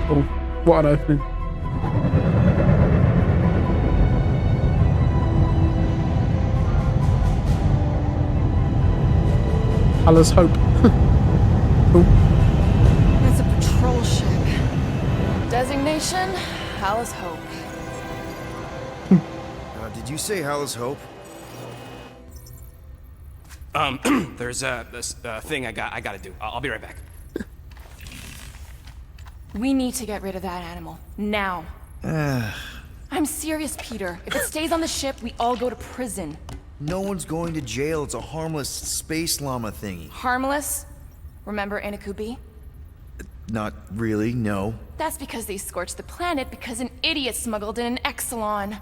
Oh, what an opening. Allah's Hope. Cool. It's a patrol ship. Designation, Allah's Hope. Did you say Hala's Hope? There's this thing I gotta do. I'll be right back. We need to get rid of that animal. Now. I'm serious, Peter. If it stays on the ship, we all go to prison. No one's going to jail. It's a harmless space llama thingy. Harmless? Remember Inakubi? Not really, no. That's because they scorched the planet because an idiot smuggled in an Exelon.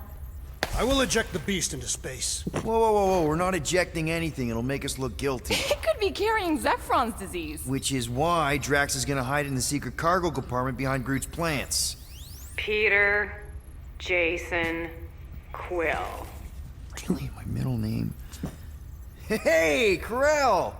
I will eject the beast into space. Whoa. We're not ejecting anything. It'll make us look guilty. It could be carrying Zephron's disease. Which is why Drax is gonna hide in the secret cargo compartment behind Groot's plants. Peter, Jason, Quill. Really? My middle name? Hey, Corell!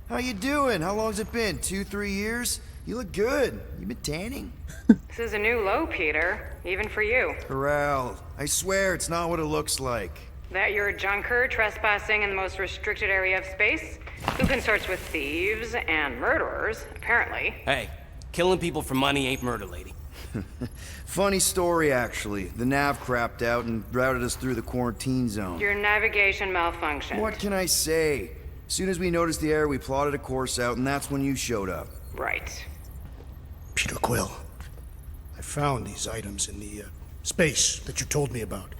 How you doing? How long's it been? 2-3 years? You look good. You been tanning? This is a new low, Peter. Even for you. Corell, I swear it's not what it looks like. That you're a junker trespassing in the most restricted area of space? Who consorts with thieves and murderers, apparently. Hey, killing people for money ain't murder, lady. Funny story, actually. The nav crapped out and routed us through the quarantine zone. Your navigation malfunctioned. What can I say? As soon as we noticed the error, we plotted a course out, and that's when you showed up. Right. Peter Quill, I found these items in the space that you told me about.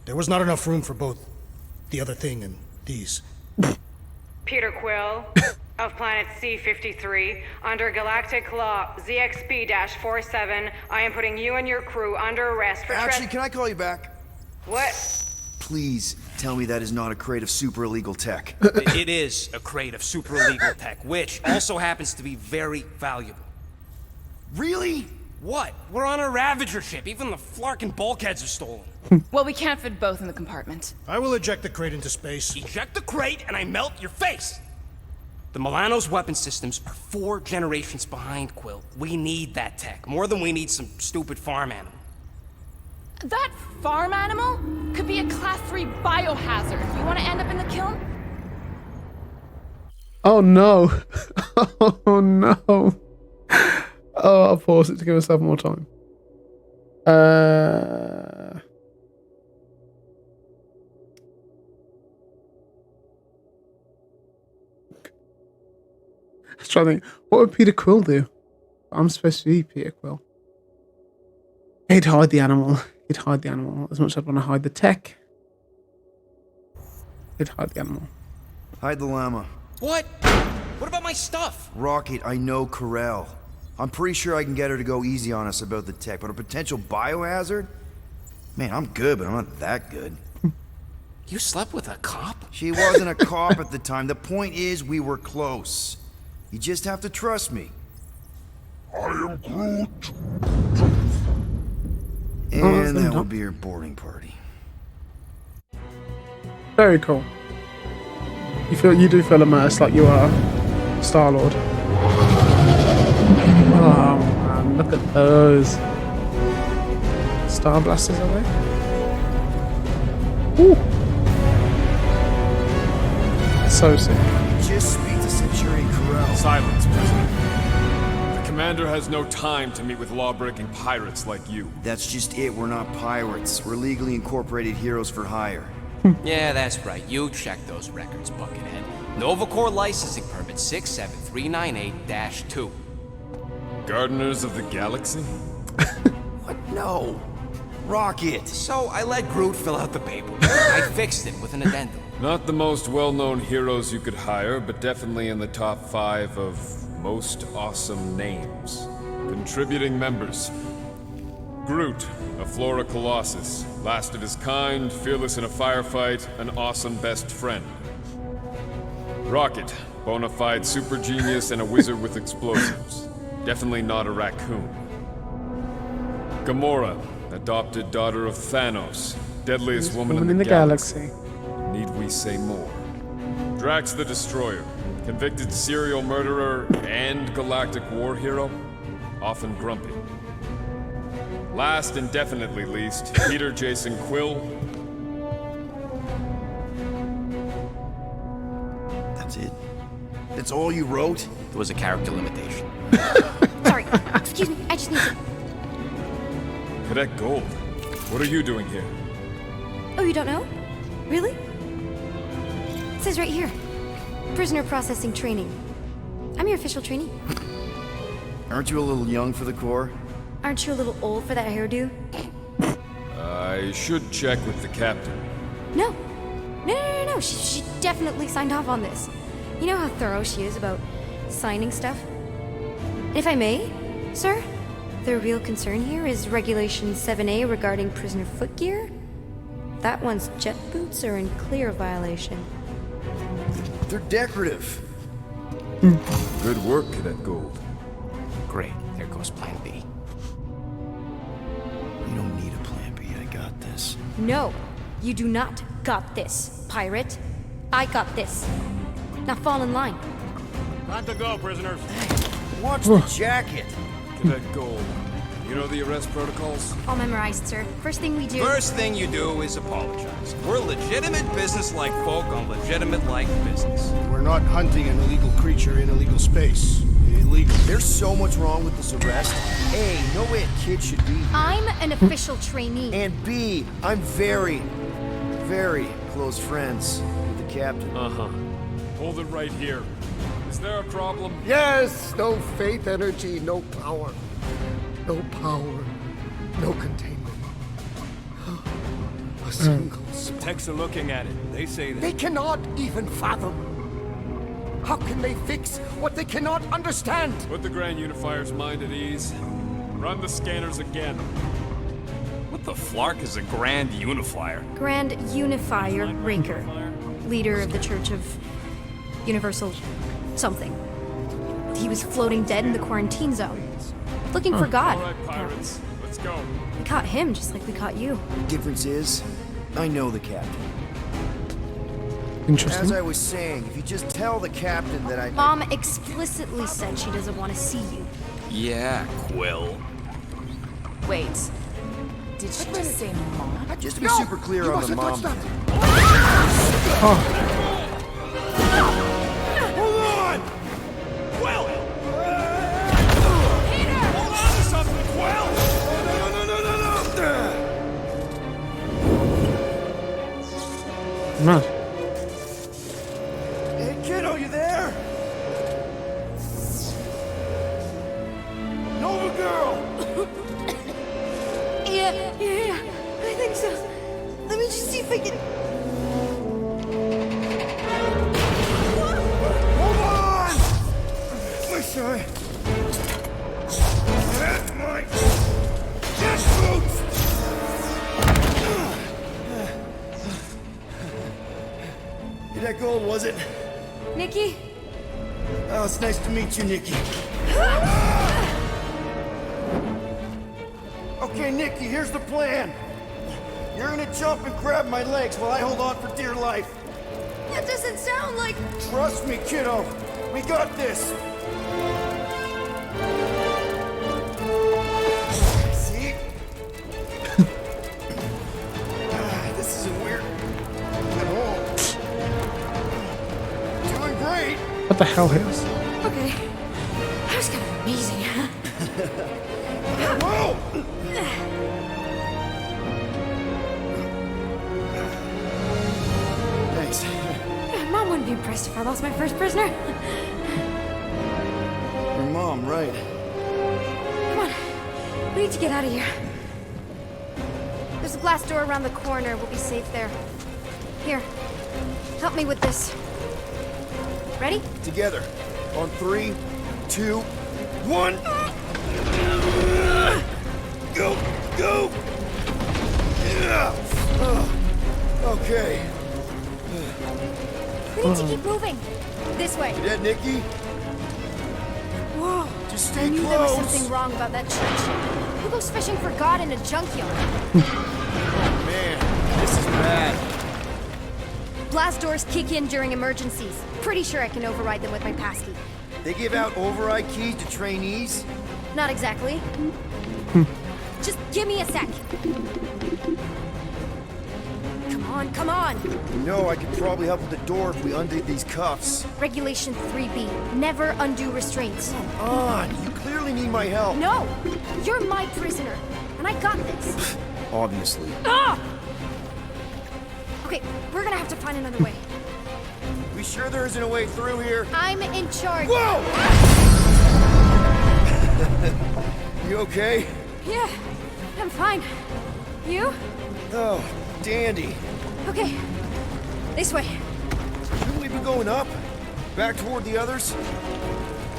There was not enough room for both the other thing and these. Peter Quill, of planet C-53, under Galactic Law ZXP-47, I am putting you and your crew under arrest for Actually, can I call you back? What? Please tell me that is not a crate of super illegal tech. It is a crate of super illegal tech, which also happens to be very valuable. Really? What? We're on a Ravager ship. Even the Flarkin bulkheads are stolen. Well, we can't fit both in the compartment. I will eject the crate into space. Eject the crate and I melt your face! The Milano's weapon systems are 4 generations behind, Quill. We need that tech, more than we need some stupid farm animal. That farm animal could be a Class 3 biohazard. You want to end up in the kiln? Oh no. Oh no. Oh, I'll pause it to give myself more time. I was trying to think, what would Peter Quill do? I'm supposed to be Peter Quill. He'd hide the animal. He'd hide the animal. As much as I'd want to hide the tech. He'd hide the animal. Hide the llama. What? What about my stuff? Rocket, I know Corell. I'm pretty sure I can get her to go easy on us about the tech, but a potential biohazard? Man, I'm good, but I'm not that good. You slept with a cop? She wasn't a cop at the time. The point is, we were close. You just have to trust me. I am Groot. And that will be your boarding party. Very cool. You do feel immersed like you are Star-Lord. Oh man, look at those. Star blasters, are they? Ooh. So sick. Just speak to Centurion Corell. Silence, prisoner. The commander has no time to meet with law-breaking pirates like you. That's just it. We're not pirates. We're legally incorporated heroes for hire. Yeah, that's right. You check those records, Buckethead. Novacore licensing permit 67398-2. Gardeners of the Galaxy? What? No. Rocket. So I let Groot fill out the paperwork. I fixed it with an addendum. Not the most well-known heroes you could hire, but definitely in the top 5 of most awesome names. Contributing members. Groot, a Flora Colossus. Lasted as kind, fearless in a firefight, an awesome best friend. Rocket, bona fide super genius and a wizard with explosives. Definitely not a raccoon. Gamora, adopted daughter of Thanos, deadliest woman in the galaxy. Need we say more? Drax the Destroyer, convicted serial murderer and galactic war hero, often grumpy. Last and definitely least, Peter Jason Quill. That's it? That's all you wrote? It was a character limitation. Sorry, excuse me, I just need to... Cadet Gold, what are you doing here? Oh, you don't know? Really? It says right here. Prisoner processing training. I'm your official trainee. Aren't you a little young for the Corps? Aren't you a little old for that hairdo? I should check with the captain. No. No. She definitely signed off on this. You know how thorough she is about signing stuff? And if I may, sir, the real concern here is Regulation 7A regarding prisoner footgear. That one's jet boots are in clear violation. They're decorative. Good work, Cadet Gold. Great. There goes Plan B. You don't need a plan B, I got this. No, you do not got this, pirate. I got this. Now fall in line. Time to go, prisoners. Watch the jacket. Cadet Gold, you know the arrest protocols? All memorized, sir. First thing we do... First thing you do is apologize. We're legitimate business-like folk on legitimate-like business. We're not hunting an illegal creature in illegal space. Illegal. There's so much wrong with this arrest. A, no way a kid should be here. I'm an official trainee. And B, I'm very, very close friends with the captain. Uh-huh. Hold it right here. Is there a problem? Yes, no faith energy, no power. No power, no containment. A single spark. Techs are looking at it. They say that. They cannot even fathom. How can they fix what they cannot understand? Put the Grand Unifier's mind at ease. Run the scanners again. What the flark is a Grand Unifier? Grand Unifier Raker, leader of the Church of Universal something. He was floating dead in the quarantine zone, looking for God. All right, pirates. Let's go. We caught him just like we caught you. Difference is, I know the captain. As Interesting. I was saying, if you just tell the captain that I... Mom explicitly said she doesn't want to see you. Yeah, Quill. Wait. Did she just say mom? Just to be super clear on the mom thing. Hold on! Quill! Peter! Hold on to something, Quill! No! Mad. Hey, kiddo, you there? Nova girl! Yeah, I think so. Let me just see if I can... Hold on! Wish I had my jet boots! Hey, that gold, was it? Nikki? Oh, it's nice to meet you, Nikki. Okay, Nikki, here's the plan. You're gonna jump and grab my legs while I hold on for dear life. That doesn't sound like... Trust me, kiddo. We got this. See? This isn't weird at all. Doing great. What the hell is? Okay. That was kind of amazing, huh? Whoa! Thanks. Mom wouldn't be impressed if I lost my first prisoner. Your mom, right? Come on. We need to get out of here. There's a glass door around the corner. We'll be safe there. Here. Help me with this. Ready? Together. On 3, 2, 1. Go! Go! Yeah. Okay. We need to keep moving. This way. You dead, Nikki? Whoa. Just I stay knew there was close. something wrong about that church. Who goes fishing for God in a junkyard? Man, this is bad. Blast doors kick in during emergencies. Pretty sure I can override them with my passkey. They give out override keys to trainees? Not exactly. Just give me a sec. Come on, come on. You know, I could probably help with the door if we undid these cuffs. Regulation 3B. Never undo restraints. Come on, you clearly need my help. No! You're my prisoner, and I got this. Obviously. Ah! Okay, we're gonna have to find another way. We sure there isn't a way through here? I'm in charge. Whoa! You okay? Yeah, I'm fine. You? Oh, dandy. Okay. This way. Shouldn't we be going up? Back toward the others?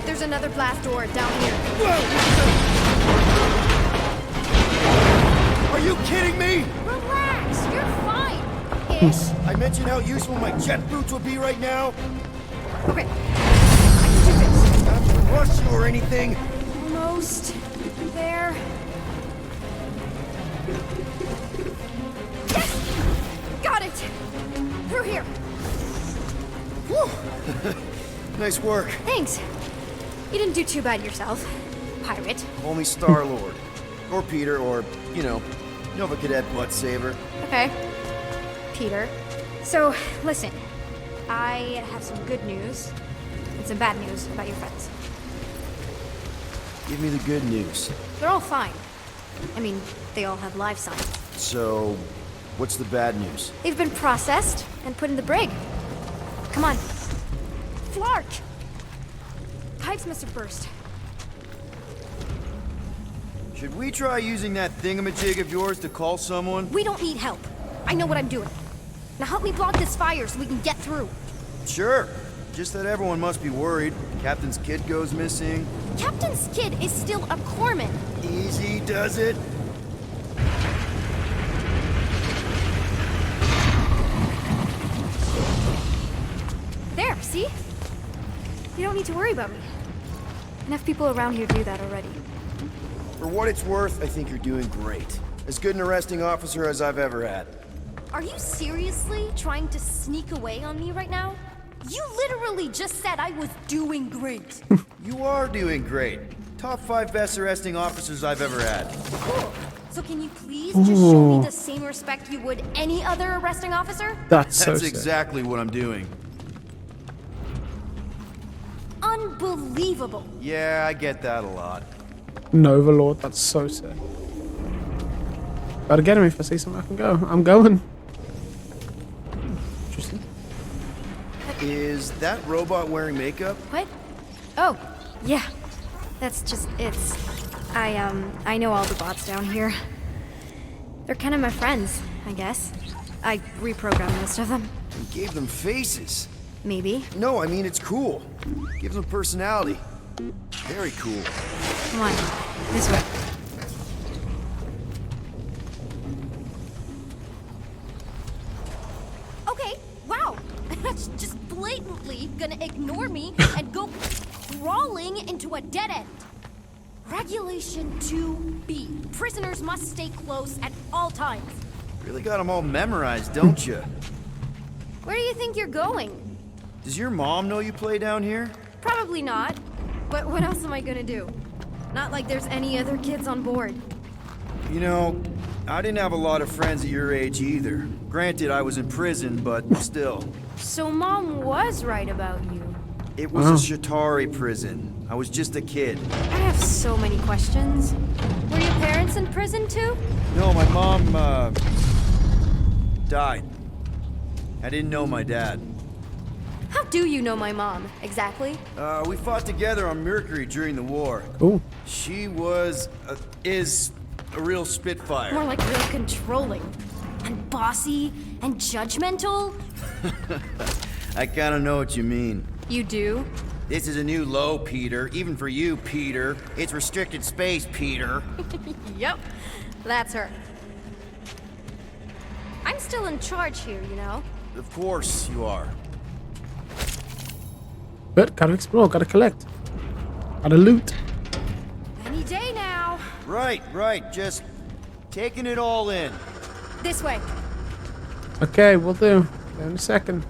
There's another blast door down here. Whoa! Are you kidding me? Relax, you're fine. Ish. I mentioned how useful my jet boots would be right now. Okay. I can do this. Not to rush you or anything. Almost there. Yes! Got it! Through here. Whew. Nice work. Thanks. You didn't do too bad yourself, pirate. Call me Star-Lord. Or Peter, or, you know, Nova Cadet Butt Saver. Okay. Peter. So, listen. I have some good news and some bad news about your friends. Give me the good news. They're all fine. I mean, they all have life signs. So, what's the bad news? They've been processed and put in the brig. Come on. Flark! Pipes must have burst. Should we try using that thingamajig of yours to call someone? We don't need help. I know what I'm doing. Now help me block this fire so we can get through. Sure. Just that everyone must be worried. Captain's kid goes missing. Captain's kid is still a corpsman. Easy does it. There, see? You don't need to worry about me. Enough people around here do that already. For what it's worth, I think you're doing great. As good an arresting officer as I've ever had. Are you seriously trying to sneak away on me right now? You literally just said I was doing great. You are doing great. Top 5 best arresting officers I've ever had. Cool. So can you please just show me the same respect you would any other arresting officer? That's so That's sick. exactly what I'm doing. Unbelievable. Yeah, I get that a lot. Nova Lord, that's so sick. Gotta get him if I see something I can go. I'm going. Interesting. Is that robot wearing makeup? What? Oh, yeah. That's just it's. I know all the bots down here. They're kind of my friends, I guess. I reprogrammed most of them. You gave them faces. Maybe. No, I mean it's cool. Gives them personality. Very cool. Come on, this way. Okay, wow. That's just blatantly gonna ignore me and go crawling into a dead end. Regulation 2B. Prisoners must stay close at all times. Really got them all memorized, don't you? Where do you think you're going? Does your mom know you play down here? Probably not. But what else am I gonna do? Not like there's any other kids on board. You know, I didn't have a lot of friends at your age either. Granted, I was in prison, but still. So Mom was right about you. It was a Shatari prison. I was just a kid. I have so many questions. Were your parents in prison too? No, my mom, died. I didn't know my dad. How do you know my mom, exactly? We fought together on Mercury during the war. Ooh. She is a real spitfire. More like real controlling. And bossy and judgmental. I kinda know what you mean. You do? This is a new low, Peter. Even for you, Peter. It's restricted space, Peter. Yep, that's her. I'm still in charge here, you know? Of course you are. But gotta explore, gotta collect. Gotta loot. Any day now. Right. Just taking it all in. This way. Okay, we'll do. In a second.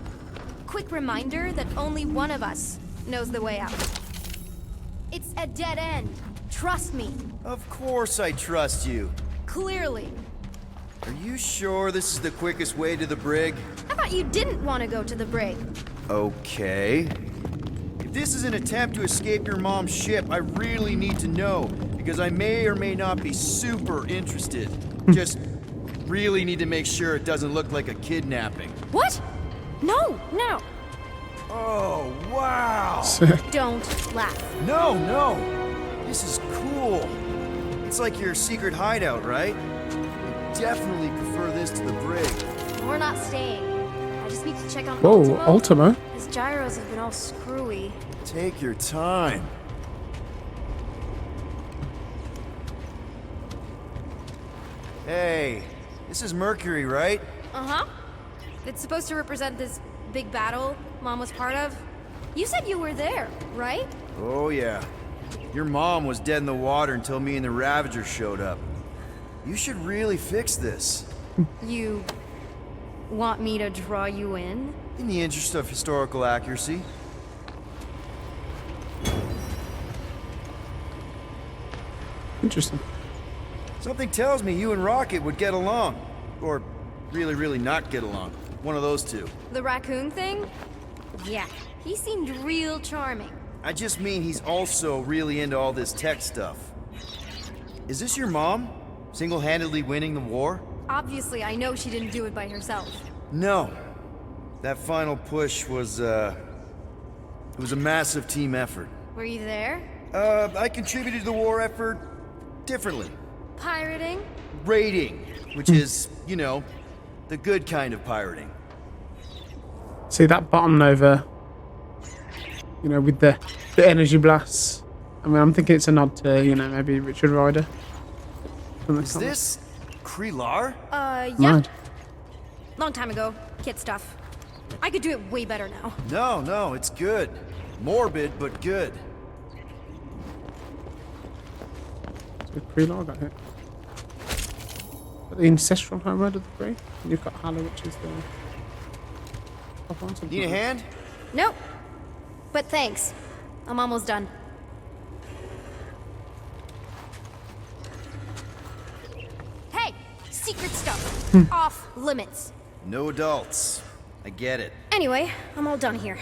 Quick reminder that only one of us knows the way out. It's a dead end. trust me. Of course I trust you. Clearly. Are you sure this is the quickest way to the brig? I thought you didn't want to go to the brig. Okay. If this is an attempt to escape your mom's ship, I really need to know, because I may or may not be super interested. Just really need to make sure it doesn't look like a kidnapping. What? No, no. Oh, wow! Don't laugh. No, no! This is cool. It's like your secret hideout, right? I definitely prefer this to the brig. We're not staying. I just need to check on Whoa, Ultimo. His gyros have been all screwy. Take your time. Hey, this is Mercury, right? Uh-huh. It's supposed to represent this big battle Mom was part of. You said you were there, right? Oh, yeah. Your mom was dead in the water until me and the Ravager showed up. You should really fix this. You want me to draw you in? In the interest of historical accuracy. Interesting. Something tells me you and Rocket would get along. Or really, really not get along. One of those two. The raccoon thing? Yeah, he seemed real charming. I just mean he's also really into all this tech stuff. Is this your mom? Single-handedly winning the war? Obviously, I know she didn't do it by herself. No. That final push was, it was a massive team effort. Were you there? I contributed to the war effort differently. Pirating? Raiding, which is, you know, the good kind of pirating. See that bottom nova, you know, with the energy blasts. I mean, I'm thinking it's a nod to, you know, maybe Richard Rider. Is this Krelar? Yeah. Mad. Long time ago. Kid stuff. I could do it way better now. No, no, it's good. Morbid, but good. So Krelar got hit. But the ancestral homeworld of the Grey. And you've got Hala, which is the... Need a hand? Nope. But thanks. I'm almost done. Hey! Secret stuff. Off limits. No adults. I get it. Anyway, I'm all done here.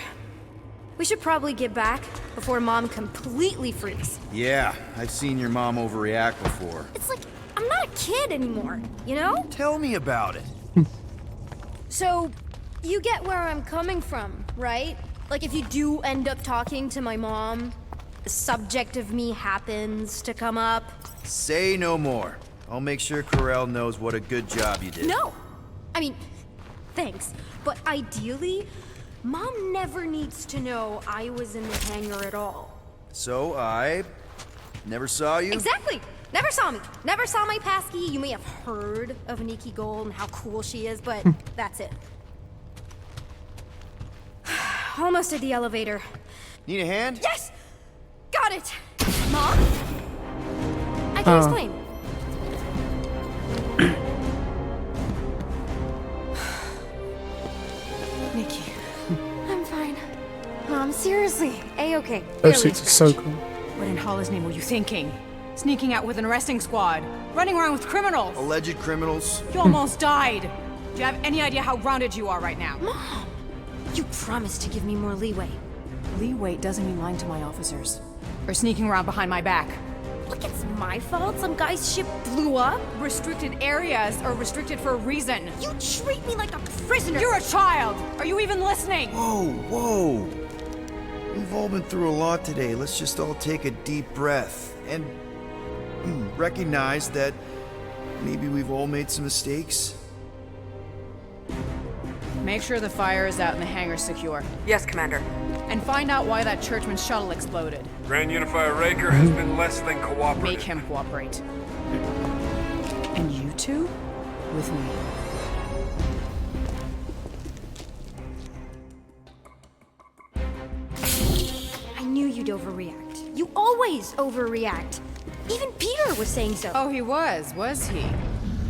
We should probably get back before Mom completely freaks. Yeah, I've seen your mom overreact before. It's like, I'm not a kid anymore, you know? Tell me about it. So, you get where I'm coming from, right? Like if you do end up talking to my mom, the subject of me happens to come up. Say no more. I'll make sure Corell knows what a good job you did. No! I mean, thanks. But ideally, Mom never needs to know I was in the hangar at all. So I never saw you? Exactly! Never saw me. Never saw my passkey. You may have heard of Nikki Gold and how cool she is, but that's it. Almost at the elevator. Need a hand? Yes! Got it! Mom? I can explain. Nikki. I'm fine. Mom, seriously. A-okay. Those suits are so cool. What in Hala's name were you thinking? Sneaking out with an arresting squad. Running around with criminals. Alleged criminals. You almost died. Do you have any idea how grounded you are right now? Mom! You promised to give me more leeway. Leeway doesn't mean lying to my officers. Or sneaking around behind my back. Look, it's my fault some guy's ship blew up. Restricted areas are restricted for a reason. You treat me like a prisoner. You're a child! Are you even listening? Whoa, whoa. We've all been through a lot today. Let's just all take a deep breath and recognize that maybe we've all made some mistakes. Make sure the fire is out and the hangar's secure. Yes, Commander. And find out why that Churchman shuttle exploded. Grand Unifier Raker has been less than cooperative. Make him cooperate. And you two? With me. I knew you'd overreact. You always overreact. Even Peter was saying so. Oh, he was he?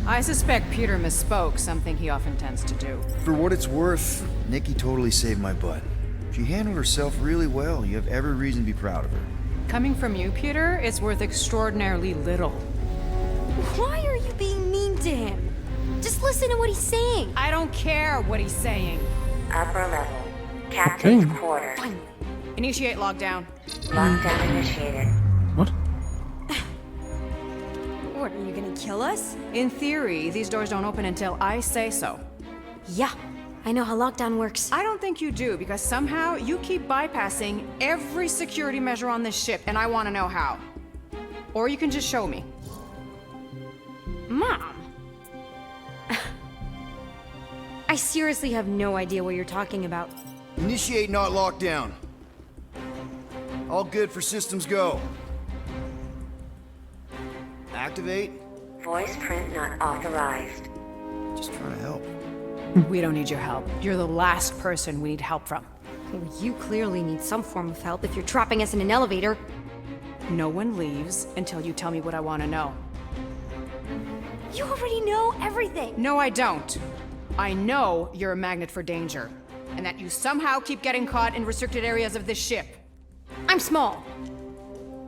I suspect Peter misspoke, something he often tends to do. For what it's worth, Nikki totally saved my butt. She handled herself really well. You have every reason to be proud of her. Coming from you, Peter, it's worth extraordinarily little. Why are you being mean to him? Just listen to what he's saying. I don't care what he's saying. Upper level. Captain's Okay. quarters. Initiate lockdown. Lockdown initiated. What? What, are you gonna kill us? In theory, these doors don't open until I say so. Yeah, I know how lockdown works. I don't think you do, because somehow you keep bypassing every security measure on this ship, and I want to know how. Or you can just show me. Mom! I seriously have no idea what you're talking about. Initiate not lockdown. All good for systems go. Activate. Voice print not authorized. Just trying to help. We don't need your help. You're the last person we need help from. Well, you clearly need some form of help if you're trapping us in an elevator. No one leaves until you tell me what I want to know. You already know everything. No, I don't. I know you're a magnet for danger, and that you somehow keep getting caught in restricted areas of this ship. I'm small.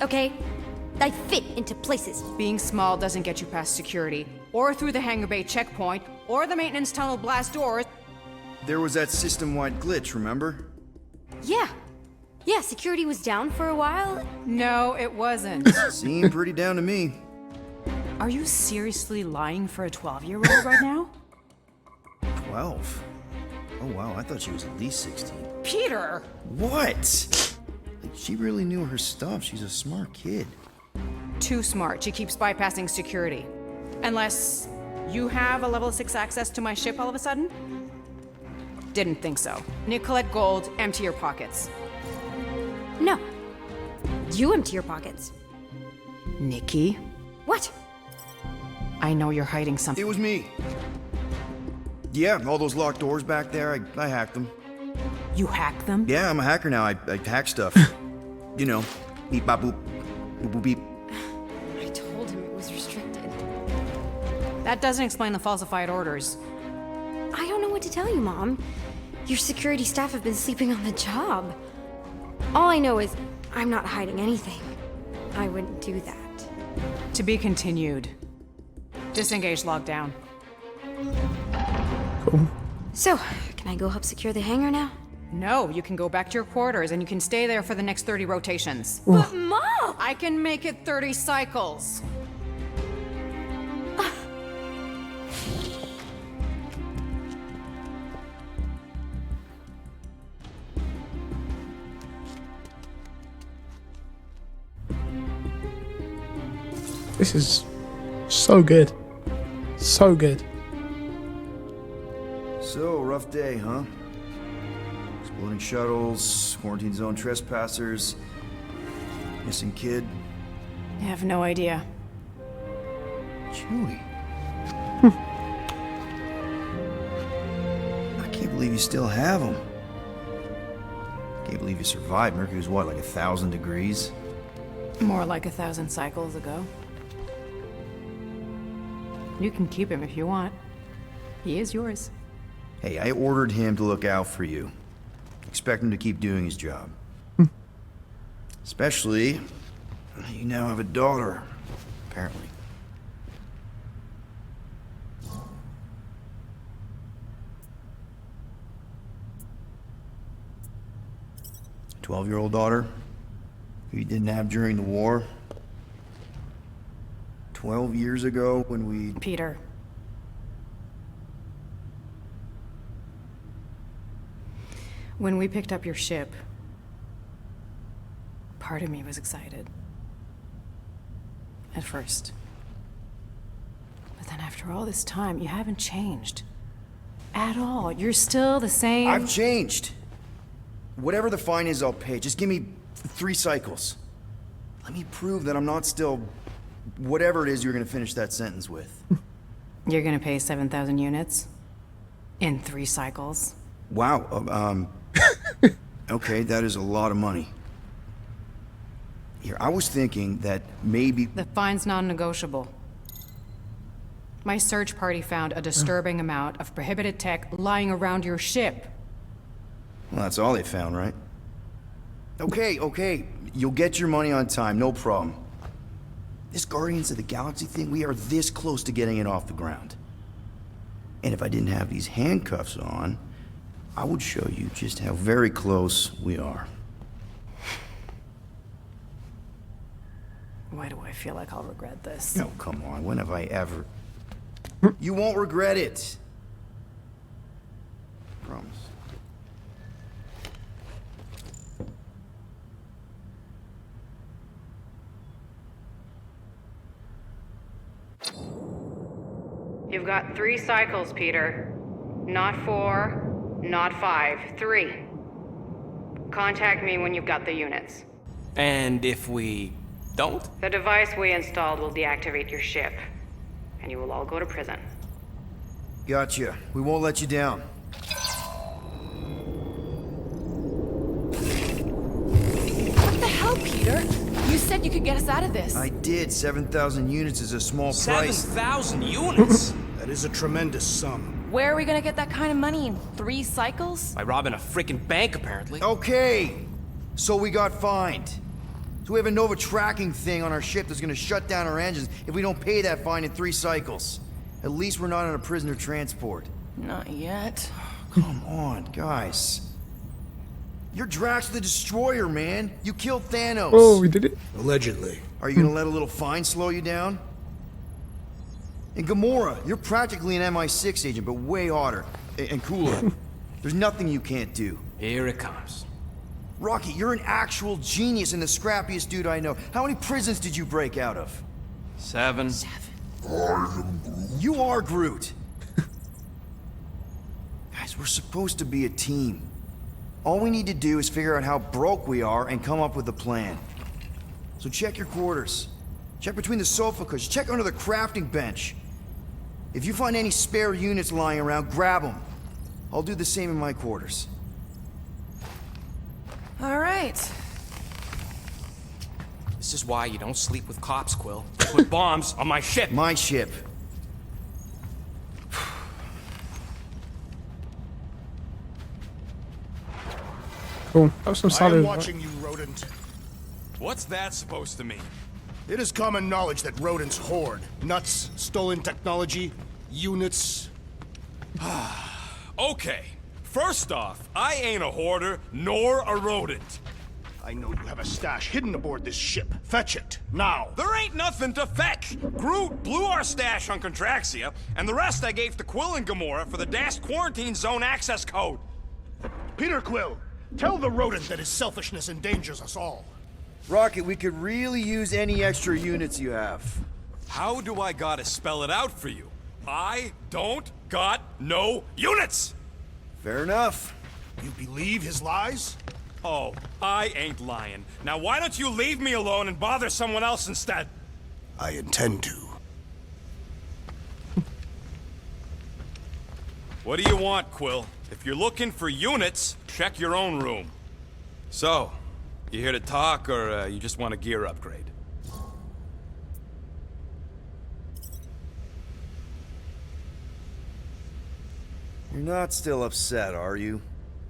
Okay? I fit into places. Being small doesn't get you past security, or through the hangar bay checkpoint, or the maintenance tunnel blast doors. There was that system-wide glitch, remember? Yeah. Yeah, security was down for a while. No, it wasn't. Seemed pretty down to me. Are you seriously lying for a 12-year-old right now? 12? Oh wow, I thought she was at least 16. Peter! What? She really knew her stuff. She's a smart kid. Too smart. She keeps bypassing security. Unless you have a level 6 access to my ship all of a sudden? Didn't think so. Nicolette Gold, empty your pockets. No. You empty your pockets. Nikki? What? I know you're hiding something. It was me. Yeah, all those locked doors back there, I hacked them. You hacked them? Yeah, I'm a hacker now. I hack stuff. You know, beep bop boop, boop boop beep. I told him it was restricted. That doesn't explain the falsified orders. I don't know what to tell you, Mom. Your security staff have been sleeping on the job. All I know is I'm not hiding anything. I wouldn't do that. To be continued. Disengage lockdown. Cool. So, can I go help secure the hangar now? No, you can go back to your quarters and you can stay there for the next 30 rotations. But Mom! I can make it 30 cycles. This is so good. So good. So, rough day, huh? Exploding shuttles, quarantine zone trespassers, missing kid. I have no idea. Chewie. I can't believe you still have him. Can't believe you survived. Mercury's what, like 1,000 degrees? More like 1,000 cycles ago. You can keep him if you want. He is yours. Hey, I ordered him to look out for you. Expect him to keep doing his job. Especially, you now have a daughter, apparently. A 12-year-old daughter who you didn't have during the war. 12 years ago when we... Peter. When we picked up your ship, part of me was excited. At first. But then after all this time, you haven't changed. At all. You're still the same... I've changed. Whatever the fine is, I'll pay. Just give me 3 cycles. Let me prove that I'm not still... whatever it is you're gonna finish that sentence with. You're gonna pay 7,000 units? In 3 cycles? Wow, okay, that is a lot of money. Here, I was thinking that maybe... The fine's non-negotiable. My search party found a disturbing amount of prohibited tech lying around your ship. Well, that's all they found, right? Okay. You'll get your money on time, no problem. This Guardians of the Galaxy thing, we are this close to getting it off the ground. And if I didn't have these handcuffs on, I would show you just how very close we are. Why do I feel like I'll regret this? No, come on, when have I ever... You won't regret it. Promise. You've got 3 cycles, Peter. Not 4, not 5, 3. Contact me when you've got the units. And if we don't? The device we installed will deactivate your ship, and you will all go to prison. Gotcha. We won't let you down. What the hell, Peter? You said you could get us out of this. I did. 7,000 units is a small price. 7,000 units? That is a tremendous sum. Where are we gonna get that kind of money in 3 cycles? By robbing a freaking bank, apparently. Okay. So we got fined. So we have a Nova tracking thing on our ship that's gonna shut down our engines if we don't pay that fine in 3 cycles. At least we're not on a prisoner transport. Not yet. Come on, guys. You're Drax the Destroyer, man. You killed Thanos. Oh, we did it. Allegedly. Are you gonna let a little fine slow you down? And Gamora, you're practically an MI6 agent, but way hotter and cooler. There's nothing you can't do. Here it comes. Rocky, you're an actual genius and the scrappiest dude I know. How many prisons did you break out of? 7. You are Groot. Guys, we're supposed to be a team. All we need to do is figure out how broke we are and come up with a plan. So check your quarters. Check between the sofa cushions. Check under the crafting bench. If you find any spare units lying around, grab them. I'll do the same in my quarters. All right. This is why you don't sleep with cops, Quill. Put bombs on my ship. My ship. Cool. That was some I solid. am watching you, rodent. What's that supposed to mean? It is common knowledge that rodents hoard nuts, stolen technology, units. Okay. First off, I ain't a hoarder nor a rodent. I know you have a stash hidden aboard this ship. Fetch it, now. There ain't nothing to fetch. Groot blew our stash on Contraxia, and the rest I gave to Quill and Gamora for the dashed quarantine zone access code. Peter Quill, tell the rodent that his selfishness endangers us all. Rocket, we could really use any extra units you have. How do I gotta spell it out for you? I don't got no units! Fair enough. You believe his lies? Oh, I ain't lying. Now why don't you leave me alone and bother someone else instead? I intend to. What do you want, Quill? If you're looking for units, check your own room. So, you here to talk, or you just want a gear upgrade? You're not still upset, are you?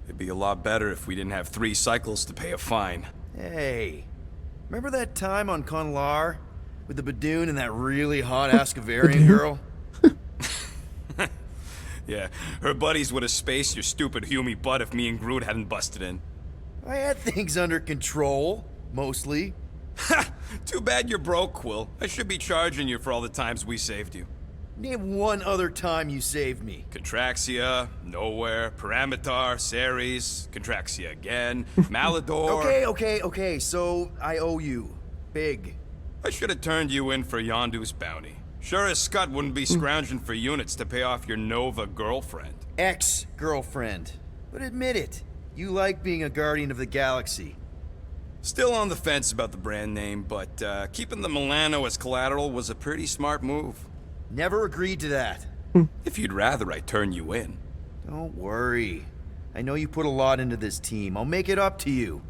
It'd be a lot better if we didn't have 3 cycles to pay a fine. Hey, remember that time on Conlar? With the Badoon and that really hot Ascavarian girl? Yeah, her buddies would have spaced your stupid Humy butt if me and Groot hadn't busted in. I had things under control, mostly. Ha! Too bad you're broke, Quill. I should be charging you for all the times we saved you. Name one other time you saved me. Contraxia, Nowhere, Paramitar, Ceres, Contraxia again, Malador... Okay, so I owe you. Big. I should have turned you in for Yondu's bounty. Sure as Scott wouldn't be scrounging for units to pay off your Nova girlfriend. Ex-girlfriend. But admit it, you like being a Guardian of the Galaxy. Still on the fence about the brand name, but keeping the Milano as collateral was a pretty smart move. Never agreed to that. If you'd rather I turn you in. Don't worry. I know you put a lot into this team. I'll make it up to you.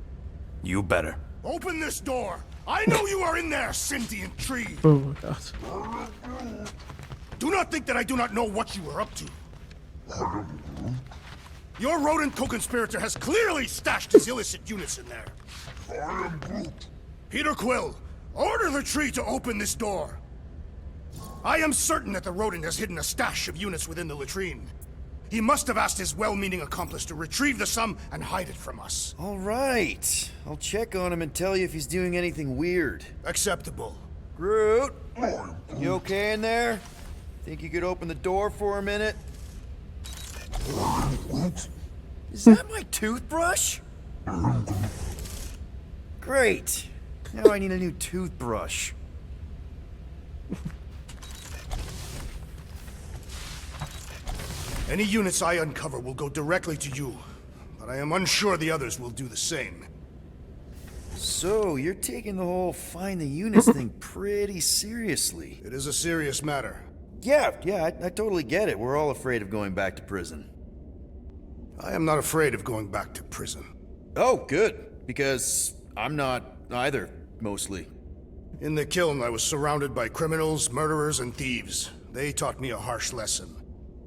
You better. Open this door! I know you are in there, sentient tree! Oh my god. Do not think that I do not know what you are up to. Your rodent co-conspirator has clearly stashed his illicit units in there. I am Groot. Peter Quill, order the tree to open this door. I am certain that the rodent has hidden a stash of units within the latrine. He must have asked his well-meaning accomplice to retrieve the sum and hide it from us. All right. I'll check on him and tell you if he's doing anything weird. Acceptable. Groot, you okay in there? Think you could open the door for a minute? Is that my toothbrush? Great. Now I need a new toothbrush. Any units I uncover will go directly to you, but I am unsure the others will do the same. So, you're taking the whole find the units thing pretty seriously. It is a serious matter. Yeah, I totally get it. We're all afraid of going back to prison. I am not afraid of going back to prison. Oh, good. Because I'm not either, mostly. In the kiln, I was surrounded by criminals, murderers, and thieves. They taught me a harsh lesson.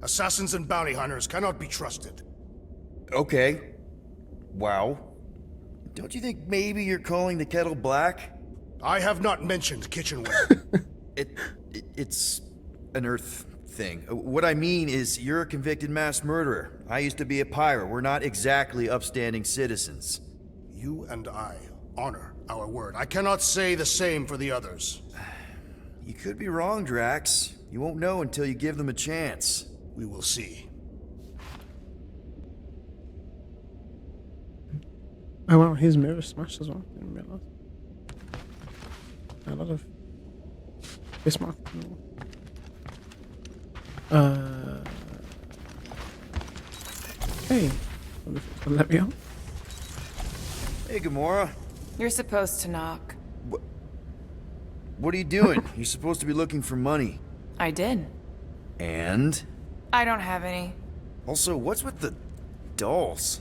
Assassins and bounty hunters cannot be trusted. Okay. Wow. Don't you think maybe you're calling the kettle black? I have not mentioned kitchenware. It's an Earth thing. What I mean is, you're a convicted mass murderer. I used to be a pirate. We're not exactly upstanding citizens. You and I honor our word. I cannot say the same for the others. You could be wrong, Drax. You won't know until you give them a chance. We will see. Oh wow, his mirror smashed as well. Didn't realize. A lot of Bismarck. Hey, wonder if it's gonna let me out. Hey, Gamora. You're supposed to knock. What are you doing? You're supposed to be looking for money. I did. And? I don't have any. Also, what's with the dolls?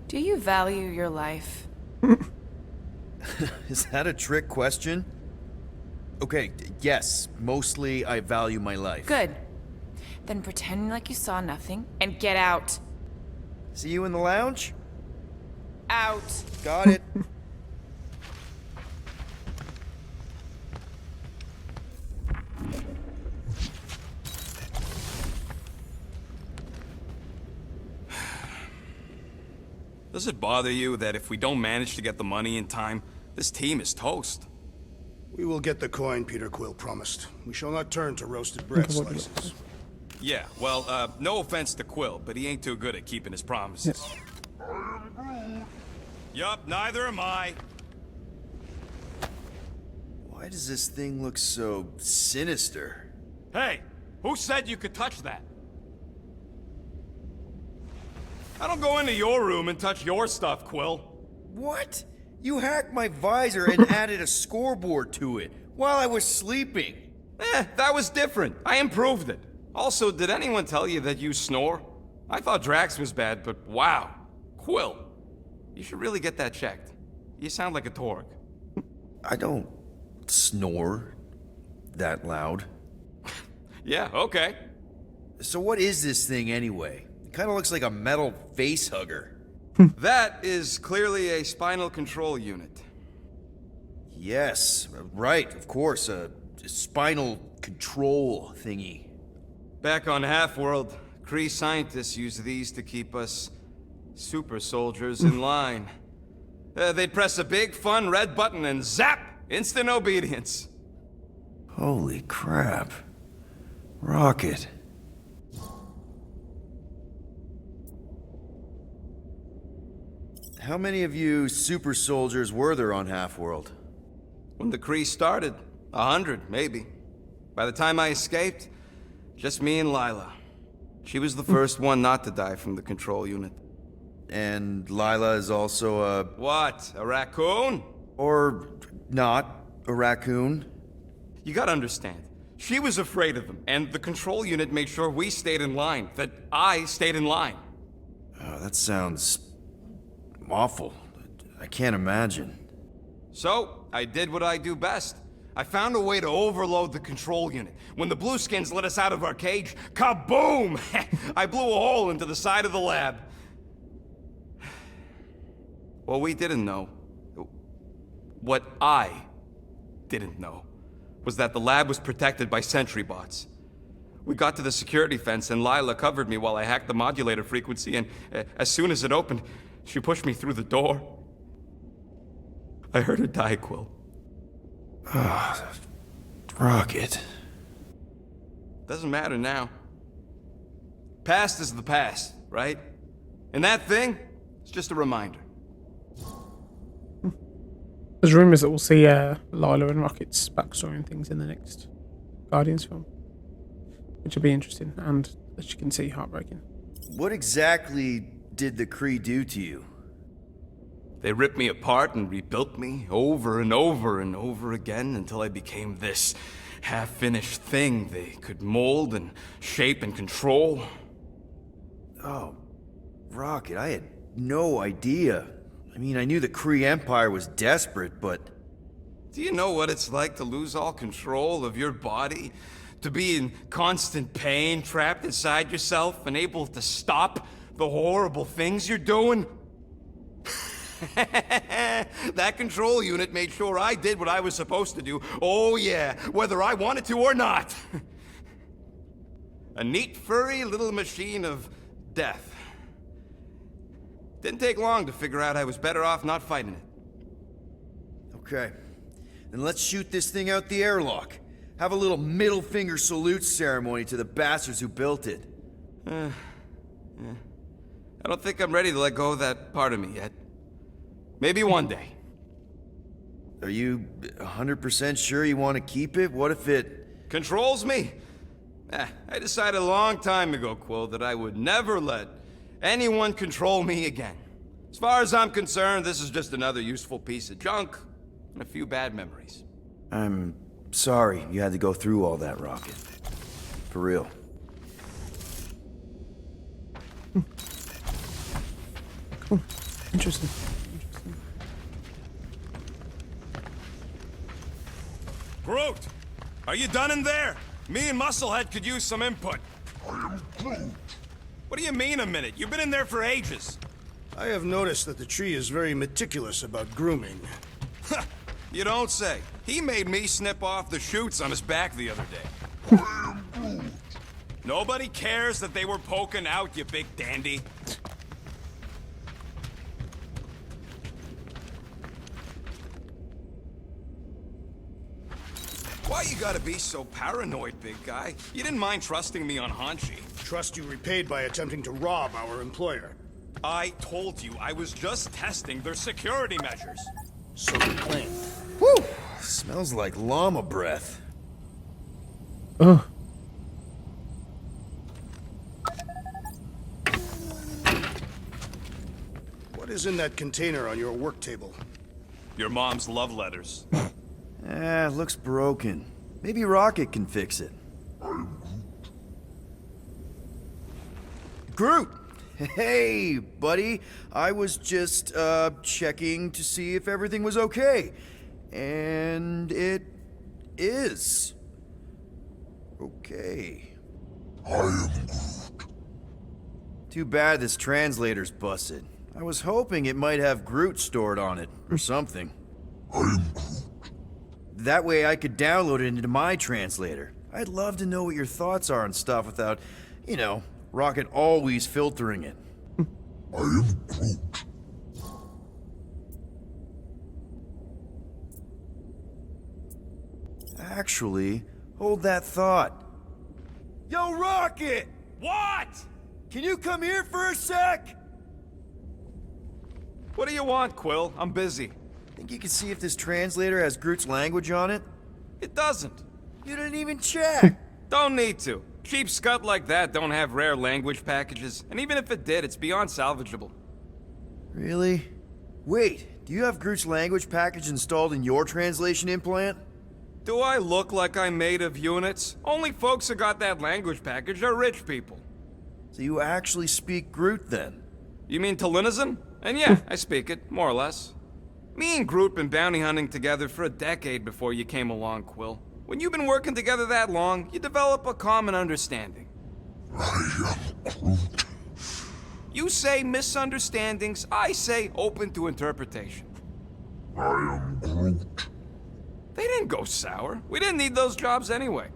Do you value your life? Is that a trick question? Okay, yes, mostly I value my life. Good. Then pretend like you saw nothing and get out. See you in the lounge? Out. Got it. Does it bother you that if we don't manage to get the money in time, this team is toast? We will get the coin Peter Quill promised. We shall not turn to roasted bread slices. Yeah, well, no offense to Quill, but he ain't too good at keeping his promises. Yup, neither am I. Why does this thing look so sinister? Hey, who said you could touch that? I don't go into your room and touch your stuff, Quill. What? You hacked my visor and added a scoreboard to it while I was sleeping. That was different. I improved it. Also, did anyone tell you that you snore? I thought Drax was bad, but wow. Quill, you should really get that checked. You sound like a Torg. I don't snore that loud. Yeah, okay. So what is this thing anyway? It kind of looks like a metal face hugger. That is clearly a spinal control unit. Yes, right, of course, a spinal control thingy. Back on Half-World, Kree scientists use these to keep us super soldiers in line. They'd press a big, fun red button and zap! Instant obedience. Holy crap. Rocket. How many of you super soldiers were there on Half-World? When the Kree started, 100, maybe. By the time I escaped, just me and Lila. She was the first one not to die from the control unit. And Lila is also a... What? A raccoon? Or not a raccoon? You gotta understand. She was afraid of them, and the control unit made sure we stayed in line, that I stayed in line. Oh, that sounds... awful. I can't imagine. So, I did what I do best. I found a way to overload the control unit. When the Blueskins let us out of our cage, kaboom! I blew a hole into the side of the lab. What we didn't know, what I didn't know, was that the lab was protected by sentry bots. We got to the security fence and Lila covered me while I hacked the modulator frequency, and as soon as it opened, she pushed me through the door. I heard her die, Quill. Ah, Rocket. Doesn't matter now. Past is the past, right? And that thing, it's just a reminder. There's rumours that we'll see Lila and Rocket's backstory and things in the next Guardians film, which will be interesting and, as you can see, heartbreaking. What exactly did the Kree do to you? They ripped me apart and rebuilt me over and over and over again until I became this half-finished thing they could mold and shape and control. Oh, Rocket, I had no idea. I mean, I knew the Kree Empire was desperate, but... Do you know what it's like to lose all control of your body? To be in constant pain, trapped inside yourself, unable to stop the horrible things you're doing? That control unit made sure I did what I was supposed to do. Oh yeah, whether I wanted to or not. A neat, furry little machine of death. Didn't take long to figure out I was better off not fighting it. Okay. Then let's shoot this thing out the airlock. Have a little middle finger salute ceremony to the bastards who built it. Yeah. I don't think I'm ready to let go of that part of me yet. Maybe one day. Are you 100% sure you want to keep it? What if it... Controls me? I decided a long time ago, Quill, that I would never let anyone control me again. As far as I'm concerned, this is just another useful piece of junk and a few bad memories. I'm sorry you had to go through all that, Rocket. For real. Cool. Interesting. Groot! Are you done in there? Me and Musclehead could use some input. I am Groot. What do you mean a minute? You've been in there for ages. I have noticed that the tree is very meticulous about grooming. You don't say. He made me snip off the shoots on his back the other day. I am Groot. Nobody cares that they were poking out, you big dandy. Why you gotta be so paranoid, big guy? You didn't mind trusting me on Hanshi. Trust you repaid by attempting to rob our employer. I told you I was just testing their security measures. So you claim. Whew! Smells like llama breath. Oh. What is in that container on your work table? Your mom's love letters. Looks broken. Maybe Rocket can fix it. Groot! Hey, buddy. I was just, checking to see if everything was okay. And it is. Okay. I am Groot. Too bad this translator's busted. I was hoping it might have Groot stored on it, or something. I am Groot. That way I could download it into my translator. I'd love to know what your thoughts are on stuff without, you know, Rocket always filtering it. I am Groot. Actually, hold that thought. Yo, Rocket! What? Can you come here for a sec? What do you want, Quill? I'm busy. Think you can see if this translator has Groot's language on it? It doesn't. You didn't even check! Don't need to. Cheap scut like that don't have rare language packages, and even if it did, it's beyond salvageable. Really? Wait, do you have Groot's language package installed in your translation implant? Do I look like I'm made of units? Only folks who got that language package are rich people. So you actually speak Groot then? You mean Talinisan? And yeah, I speak it, more or less. Me and Groot been bounty hunting together for a decade before you came along, Quill. When you've been working together that long, you develop a common understanding. I am Groot. You say misunderstandings, I say open to interpretation. I am Groot. They didn't go sour. We didn't need those jobs anyway.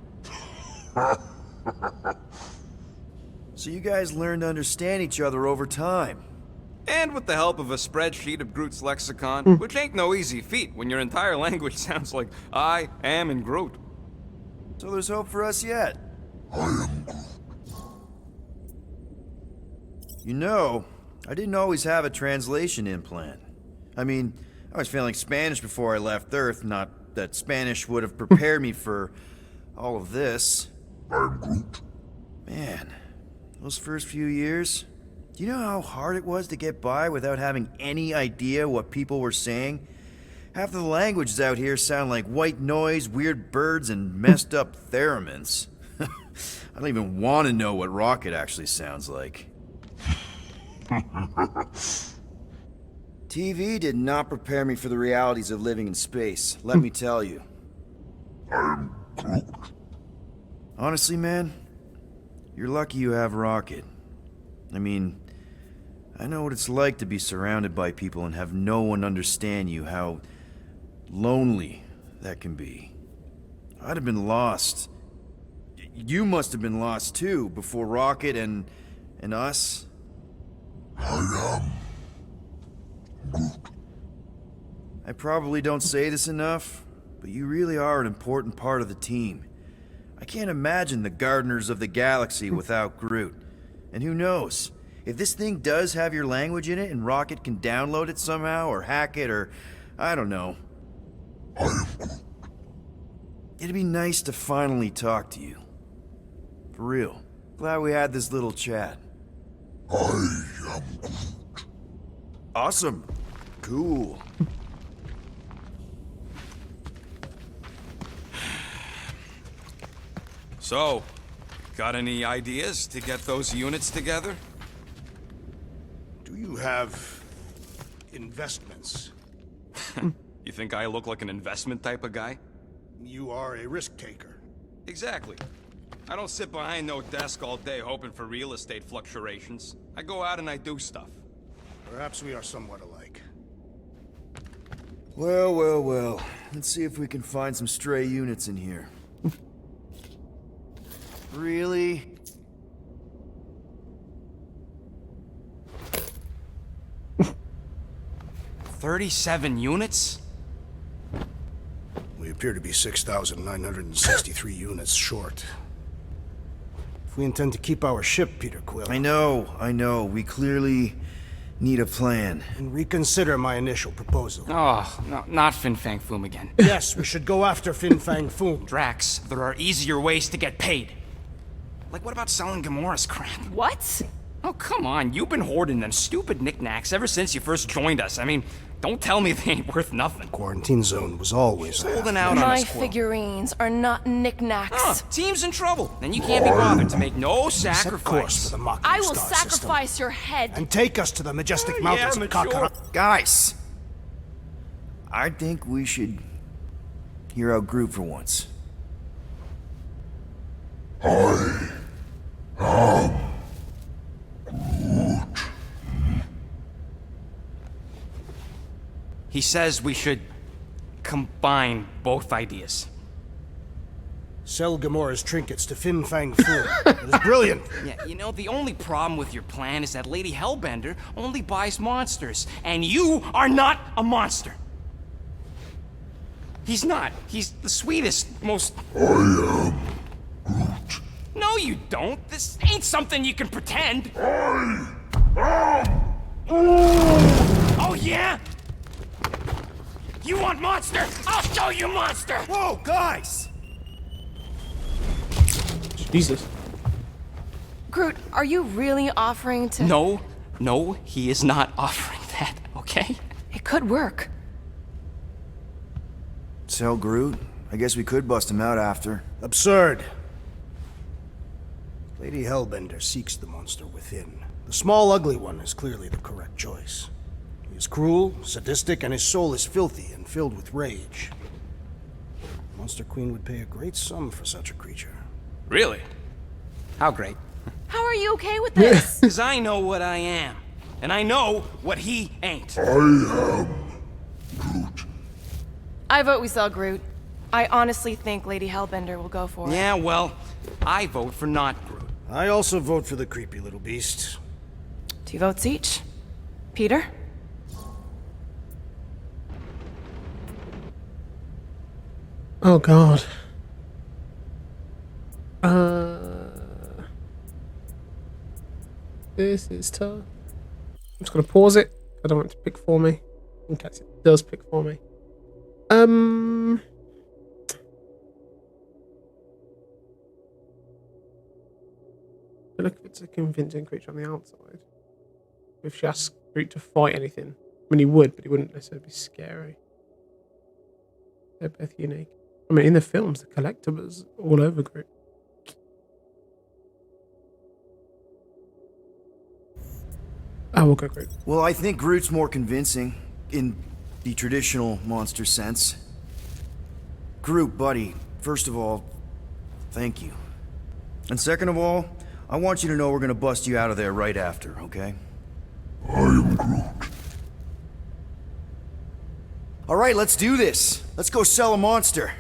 So you guys learned to understand each other over time. And with the help of a spreadsheet of Groot's lexicon, which ain't no easy feat when your entire language sounds like I am in Groot. So there's hope for us yet. I am Groot. You know, I didn't always have a translation implant. I mean, I was feeling Spanish before I left Earth, not that Spanish would have prepared me for all of this. I'm Groot. Man, those first few years, do you know how hard it was to get by without having any idea what people were saying? Half of the languages out here sound like white noise, weird birds, and messed up theremins. I don't even want to know what Rocket actually sounds like. TV did not prepare me for the realities of living in space, let me tell you. I'm Groot. Honestly, man, you're lucky you have Rocket. I mean, I know what it's like to be surrounded by people and have no one understand you, how lonely that can be. I'd have been lost. You must have been lost too, before Rocket and us. I am Groot. I probably don't say this enough, but you really are an important part of the team. I can't imagine the Gardeners of the Galaxy without Groot. And who knows, if this thing does have your language in it and Rocket can download it somehow or hack it or, I don't know. I am Groot. It'd be nice to finally talk to you. For real. Glad we had this little chat. I am Groot. Awesome. Cool. So, got any ideas to get those units together? Do you have investments? You think I look like an investment type of guy? You are a risk taker. Exactly. I don't sit behind no desk all day hoping for real estate fluctuations. I go out and I do stuff. Perhaps we are somewhat alike. Well, well, well. Let's see if we can find some stray units in here. Really? $37 units? We appear to be 6,963 units short. If we intend to keep our ship, Peter Quill... I know. We clearly need a plan. And reconsider my initial proposal. Oh, no, not Fin Fang Foom again. Yes, we should go after Fin Fang Foom. Drax, there are easier ways to get paid. Like, what about selling Gamora's crap? What? Oh, come on. You've been hoarding them stupid knickknacks ever since you first joined us. I mean, don't tell me they ain't worth nothing. Quarantine zone was always holding out on My us, Quill. figurines are not knickknacks. Team's in trouble, and you can't be bothered to make no Set course sacrifice. for the Mocking I will Star sacrifice system, your head. and take us to the majestic mountains of mature. Kakarot. Guys! I think we should hear out Groot for once. I am Groot. He says we should combine both ideas. Sell Gamora's trinkets to Fin Fang Foom. That is brilliant. Yeah, you know, the only problem with your plan is that Lady Hellbender only buys monsters, and you are not a monster. He's not. He's the sweetest, most... I am Groot. No, you don't. This ain't something you can pretend. I am Oh, yeah? You want monster? I'll show you monster! Whoa, guys! Jesus. Groot, are you really offering to... No, he is not offering that, okay? It could work. Sell Groot? I guess we could bust him out after. Absurd. Lady Hellbender seeks the monster within. The small, ugly one is clearly the correct choice. He is cruel, sadistic, and his soul is filthy and filled with rage. Monster Queen would pay a great sum for such a creature. Really? How great? How are you okay with this? Because I know what I am. And I know what he ain't. I am Groot. I vote we sell Groot. I honestly think Lady Hellbender will go for it. Yeah, well, I vote for not Groot. I also vote for the creepy little beast. 2 votes each. Peter? Oh god. This is tough. I'm just gonna pause it. I don't want it to pick for me. In case it does pick for me. I feel like it's a convincing creature on the outside. If she asks Groot to fight anything, I mean he would, but he wouldn't necessarily be scary. They're both unique. I mean, in the films, the collectibles all over Groot. I will go Groot. Well, I think Groot's more convincing in the traditional monster sense. Groot, buddy, first of all, thank you. And second of all, I want you to know we're gonna bust you out of there right after, okay? I am Groot. All right, let's do this. Let's go sell a monster.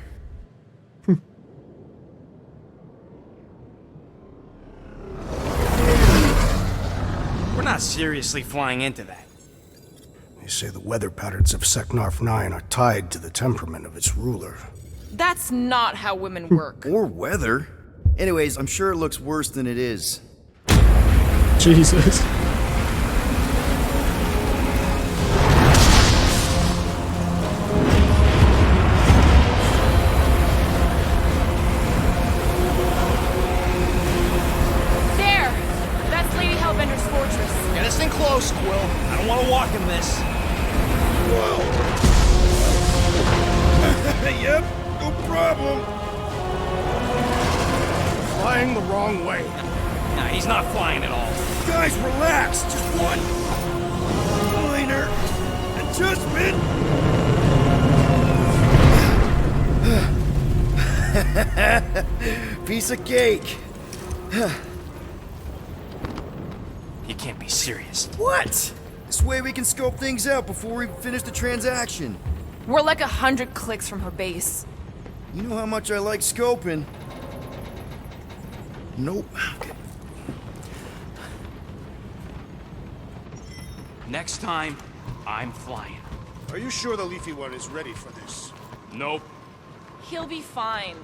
We're not seriously flying into that. They say the weather patterns of Seknarf 9 are tied to the temperament of its ruler. That's not how women work. Or weather. Anyways, I'm sure it looks worse than it is. Jesus. There! That's Lady Hellbender's fortress. Get us in close, Quill. I don't want to walk in this. Yep, no problem. Flying the wrong way. Nah, he's not flying at all. Guys, relax. Just one minor adjustment. Piece of cake. You can't be serious. What? This way we can scope things out before we finish the transaction. We're like 100 clicks from her base. You know how much I like scoping. Nope. Okay. Next time, I'm flying. Are you sure the Leafy One is ready for this? Nope. He'll be fine.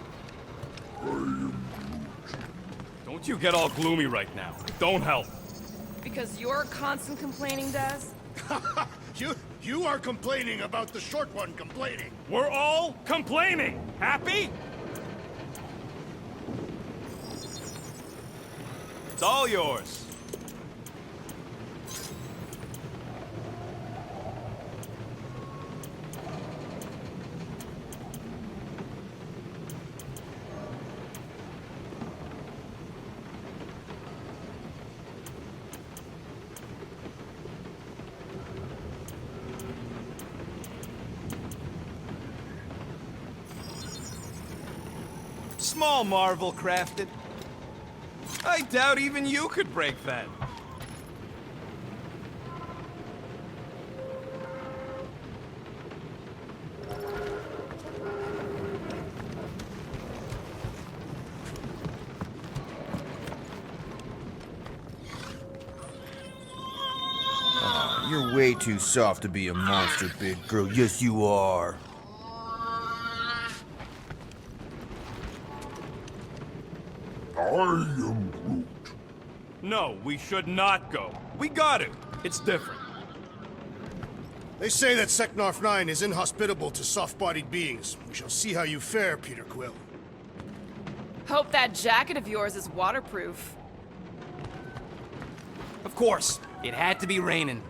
Don't you get all gloomy right now. Don't help. Because you're constant complaining, Daz? You are complaining about the short one complaining. We're all complaining. Happy? It's all yours. Small marvel crafted. I doubt even you could break that. You're way too soft to be a monster, big girl. Yes, you are. I am Groot. No, we should not go. We got it. It's different. They say that Seknarf 9 is inhospitable to soft-bodied beings. We shall see how you fare, Peter Quill. Hope that jacket of yours is waterproof. Of course, it had to be raining.